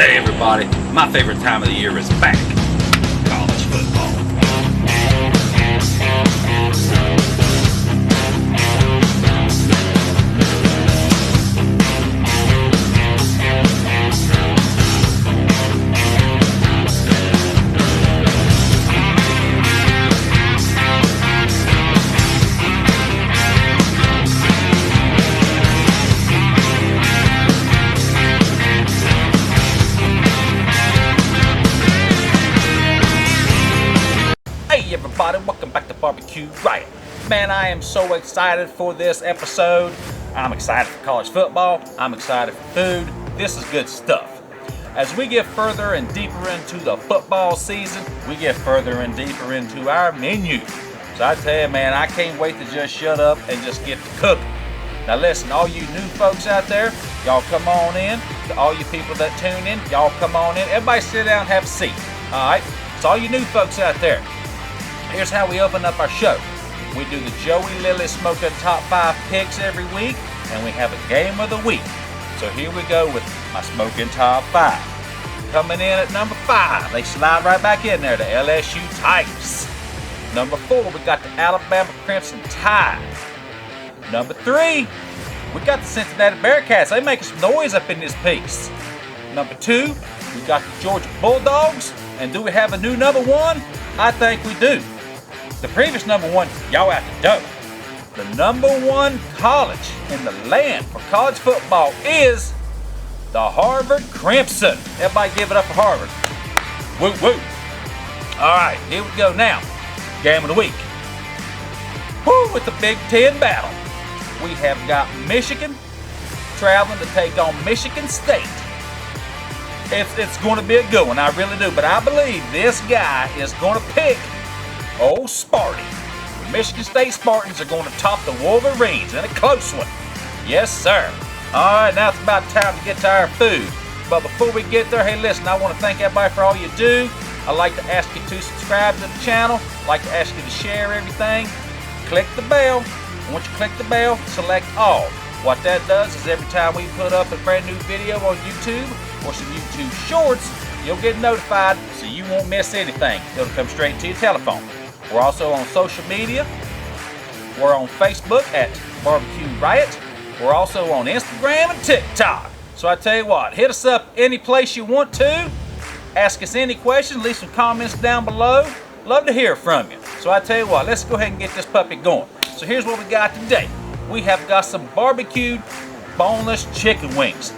Hey everybody, my favorite time of the year is back. College football. Hey everybody, welcome back to BBQ Riot. Man, I am so excited for this episode. I'm excited for college football. I'm excited for food. This is good stuff. As we get further and deeper into the football season, we get further and deeper into our menu. So I tell you, man, I can't wait to just shut up and just get to cooking. Now listen, all you new folks out there, y'all come on in. To all you people that tune in, y'all come on in. Everybody sit down and have a seat. Alright? So all you new folks out there, here's how we open up our show. We do the Joey Lilly Smoking Top 5 picks every week, and we have a game of the week. So here we go with my Smoking Top 5. Coming in at number 5, they slide right back in there, the LSU Tigers. Number 4, we got the Alabama Crimson Tide. Number 3, we got the Cincinnati Bearcats. They making some noise up in this piece. Number 2, we got the Georgia Bulldogs. And do we have a new number 1? I think we do. The previous number 1, y'all have to know. The number 1 college in the land for college football is the Harvard Crimson. Everybody give it up for Harvard. Woo woo. All right, here we go now. Game of the week. Woo, with the Big Ten battle. We have got Michigan traveling to take on Michigan State. It's going to be a good one, I really do. But I believe this guy is going to pick old Sparty. The Michigan State Spartans are going to top the Wolverines in a close one. Yes, sir. All right, now it's about time to get to our food. But before we get there, hey, listen, I want to thank everybody for all you do. I'd like to ask you to subscribe to the channel. I'd like to ask you to share everything. Click the bell. Once you click the bell, select all. What that does is every time we put up a brand new video on YouTube or some YouTube shorts, you'll get notified so you won't miss anything. It'll come straight to your telephone. We're also on social media. We're on Facebook at BBQ Riot. We're also on Instagram and TikTok. So I tell you what, hit us up any place you want to. Ask us any questions, leave some comments down below. Love to hear from you. So I tell you what, let's go ahead and get this puppy going. So here's what we got today. We have got some barbecued boneless chicken wings.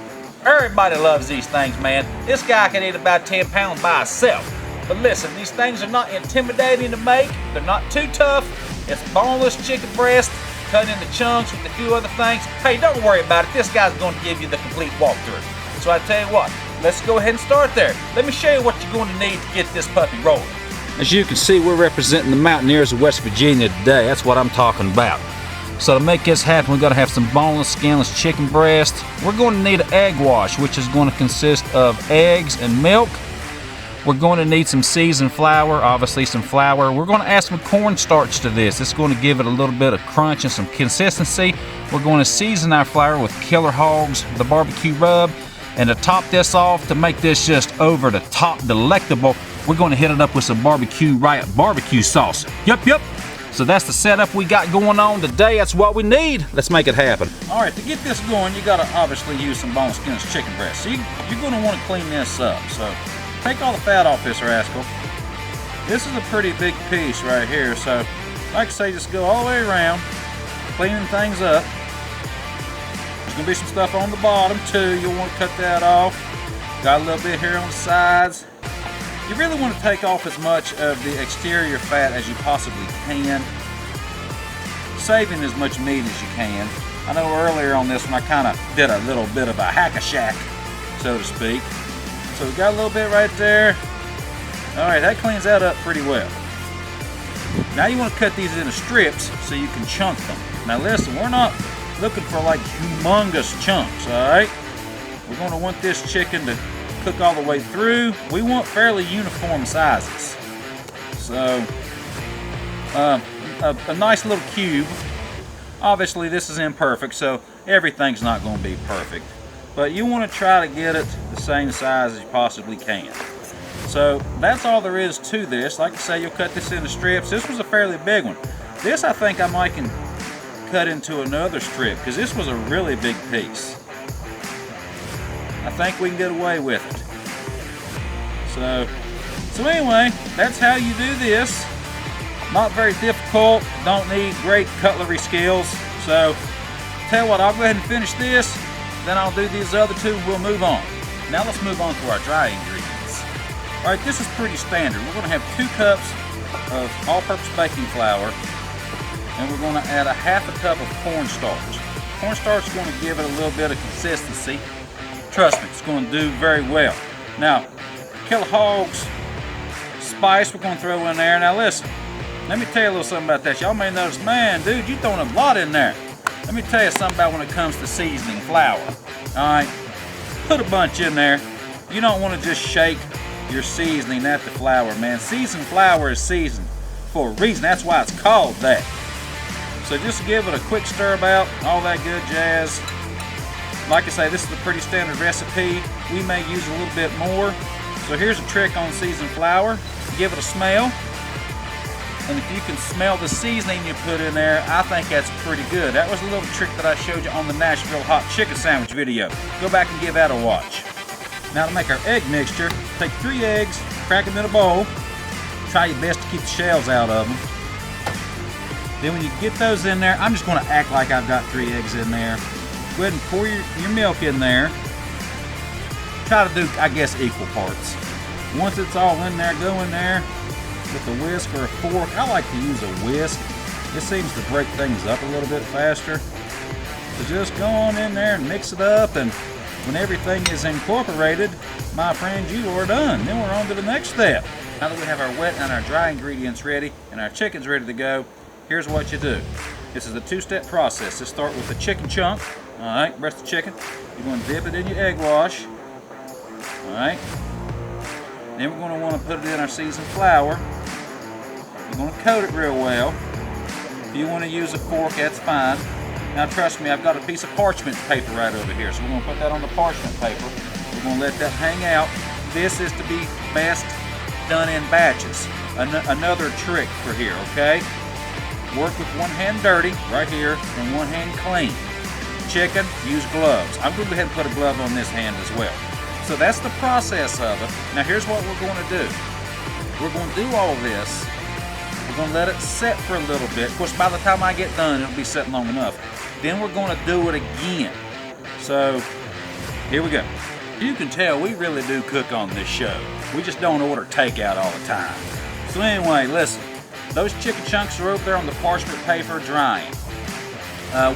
Everybody loves these things, man. This guy can eat about 10 pounds by himself. But listen, these things are not intimidating to make. They're not too tough. It's boneless chicken breast, cut into chunks with a few other things. Hey, don't worry about it. This guy's going to give you the complete walkthrough. So I tell you what, let's go ahead and start there. Let me show you what you're going to need to get this puppy rolling. As you can see, we're representing the Mountaineers of West Virginia today. That's what I'm talking about. So to make this happen, we're going to have some boneless, skinless chicken breast. We're going to need an egg wash, which is going to consist of eggs and milk. We're going to need some seasoned flour, obviously some flour. We're going to add some cornstarch to this. It's going to give it a little bit of crunch and some consistency. We're going to season our flour with Killer Hogs, the barbecue rub. And to top this off, to make this just over the top delectable, we're going to hit it up with some BBQ Riot barbecue sauce. Yup. So that's the setup we got going on today. That's what we need. Let's make it happen. All right, to get this going, you got to obviously use some boneless, skinless chicken breast. So you're going to want to clean this up. So take all the fat off this rascal. This is a pretty big piece right here. So like I say, just go all the way around, cleaning things up. There's going to be some stuff on the bottom too. You'll want to cut that off. Got a little bit here on the sides. You really want to take off as much of the exterior fat as you possibly can, saving as much meat as you can. I know earlier on this one I kind of did a little bit of a hack-a-shack, so to speak. So we got a little bit right there. All right, that cleans that up pretty well. Now you want to cut these into strips so you can chunk them. Now listen, we're not looking for like humongous chunks, all right? We're going to want this chicken to cook all the way through. We want fairly uniform sizes. So a nice little cube. Obviously this is imperfect, so everything's not going to be perfect. But you want to try to get it the same size as you possibly can. So that's all there is to this. Like I say, you'll cut this into strips. This was a fairly big one. This I think I might can cut into another strip because this was a really big piece. I think we can get away with it. So anyway, that's how you do this. Not very difficult. Don't need great cutlery skills. So tell you what, I'll go ahead and finish this. Then I'll do these other two and we'll move on. Now let's move on to our dry ingredients. All right, this is pretty standard. We're going to have 2 cups of all-purpose baking flour, and we're going to add a ½ cup of cornstarch. Cornstarch is going to give it a little bit of consistency. Trust me, it's going to do very well. Now, kill a hog's spice we're going to throw in there. Now listen, let me tell you a little something about that. Y'all may notice, man, dude, you throwing a lot in there. Let me tell you something about when it comes to seasoning flour. All right, put a bunch in there. You don't want to just shake your seasoning at the flour, man. Seasoned flour is seasoned for a reason. That's why it's called that. So just give it a quick stir about, all that good jazz. Like I say, this is a pretty standard recipe. We may use a little bit more. So here's a trick on seasoned flour. Give it a smell. And if you can smell the seasoning you put in there, I think that's pretty good. That was a little trick that I showed you on the Nashville hot chicken sandwich video. Go back and give that a watch. Now to make our egg mixture, take 3 eggs, crack them in a bowl. Try your best to keep the shells out of them. Then when you get those in there, I'm just going to act like I've got 3 eggs in there. Go ahead and pour your milk in there. Try to do, I guess, equal parts. Once it's all in there, go in there with a whisk or a fork. I like to use a whisk. It seems to break things up a little bit faster. So just go on in there and mix it up, and when everything is incorporated, my friend, you are done. Then we're on to the next step. Now that we have our wet and our dry ingredients ready and our chicken's ready to go, here's what you do. This is a 2-step process. Let's start with the chicken chunk. All right, breast of chicken. You're going to dip it in your egg wash. All right. Then we're going to want to put it in our seasoned flour. We're going to coat it real well. If you want to use a fork, that's fine. Now trust me, I've got a piece of parchment paper right over here, so we're going to put that on the parchment paper. We're going to let that hang out. This is to be best done in batches. Another trick for here, okay? Work with one hand dirty, right here, and one hand clean. Chicken, use gloves. I'm going to go ahead and put a glove on this hand as well. So that's the process of it. Now here's what we're going to do. We're going to do all this. We're going to let it set for a little bit. Of course, by the time I get done, it'll be set long enough. Then we're going to do it again. So here we go. You can tell we really do cook on this show. We just don't order takeout all the time. So anyway, listen. Those chicken chunks are over there on the parchment paper drying.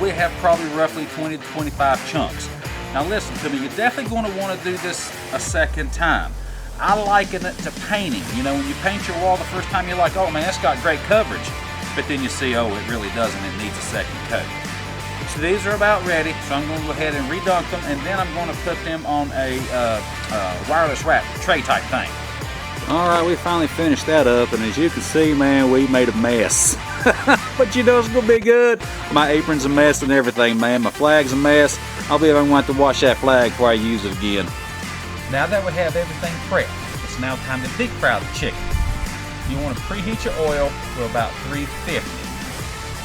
We have probably roughly 20 to 25 chunks. Now listen to me, you're definitely going to want to do this a second time. I liken it to painting. You know, when you paint your wall the first time, you're like, oh man, that's got great coverage. But then you see, oh, it really doesn't. It needs a second coat. So these are about ready. So I'm going to go ahead and redunk them, and then I'm going to put them on a wireless wrap tray type thing. All right, we finally finished that up, and as you can see, man, we made a mess. But you know it's going to be good. My apron's a mess and everything, man. My flag's a mess. I'll be able to want to wash that flag before I use it again. Now that we have everything prepped, it's now time to deep fry the chicken. You want to preheat your oil to about 350.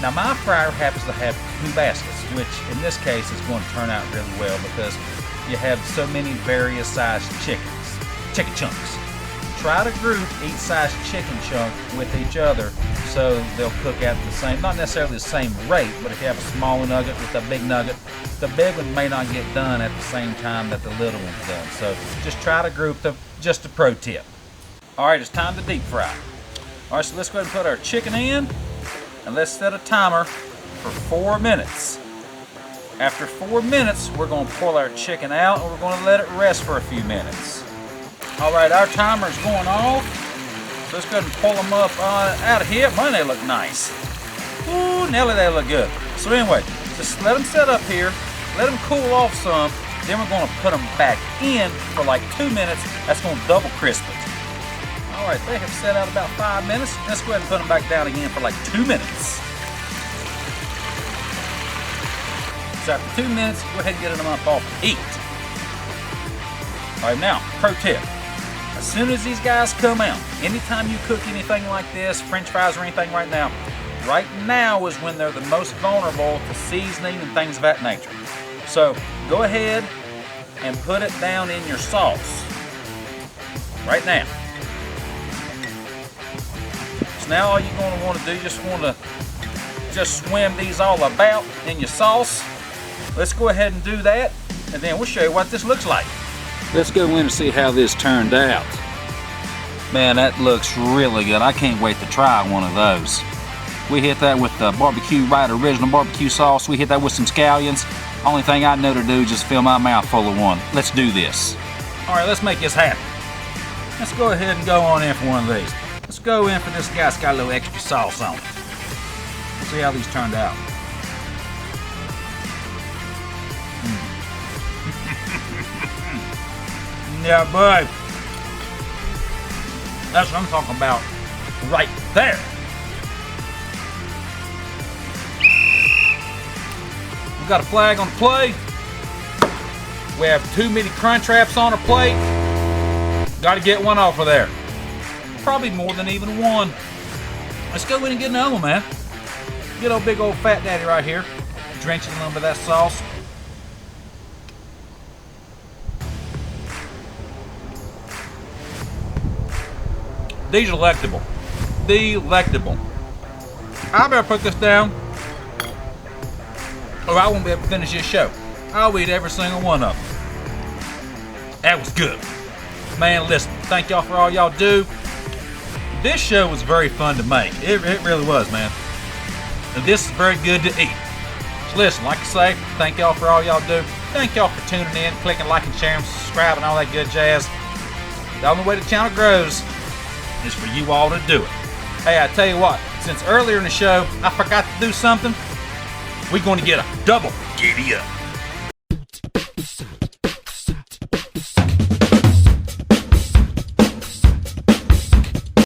Now my fryer happens to have 2 baskets, which in this case is going to turn out really well because you have so many various sized chicken chunks. Try to group each size chicken chunk with each other so they'll cook out the same, not necessarily the same rate, but if you have a small nugget with a big nugget, the big one may not get done at the same time that the little one's done. So just try to group them, just a pro tip. All right, it's time to deep fry. All right, so let's go ahead and put our chicken in, and let's set a timer for 4 minutes. After 4 minutes, we're going to pull our chicken out and we're going to let it rest for a few minutes. All right, our timer is going off. So let's go ahead and pull them up out of here. Man, they look nice. Ooh, Nelly, they look good. So anyway, just let them set up here. Let them cool off some. Then we're going to put them back in for like 2 minutes. That's going to double crisp it. All right, they have set out about 5 minutes. Let's go ahead and put them back down again for like 2 minutes. So after 2 minutes, go ahead and get them up off the heat. All right, now, pro tip. As soon as these guys come out, anytime you cook anything like this, French fries or anything right now is when they're the most vulnerable to seasoning and things of that nature. So go ahead and put it down in your sauce right now. So now all you're going to want to do, just swim these all about in your sauce. Let's go ahead and do that, and then we'll show you what this looks like. Let's go in and see how this turned out. Man, that looks really good. I can't wait to try one of those. We hit that with the BBQ Right original barbecue sauce. We hit that with some scallions. Only thing I know to do is just fill my mouth full of one. Let's do this. All right, let's make this happen. Let's go ahead and go on in for one of these. Let's go in for this guy that's got a little extra sauce on it. Let's see how these turned out. Yeah, boy. That's what I'm talking about right there. We got a flag on the plate. We have 2 mini crunch wraps on our plate. Got to get one off of there. Probably more than even one. Let's go in and get another one, man. Get old big old fat daddy right here. Drench it in a little bit of that sauce. Delectable. Delectable. I better put this down or I won't be able to finish this show. I'll eat every single one of them. That was good. Man, listen, thank y'all for all y'all do. This show was very fun to make. It really was, man. And this is very good to eat. So listen, like I say, thank y'all for all y'all do. Thank y'all for tuning in, clicking like and sharing, subscribing, all that good jazz. The only way the channel grows is for you all to do it. Hey, I tell you what, since earlier in the show I forgot to do something, we're going to get a double giddy up.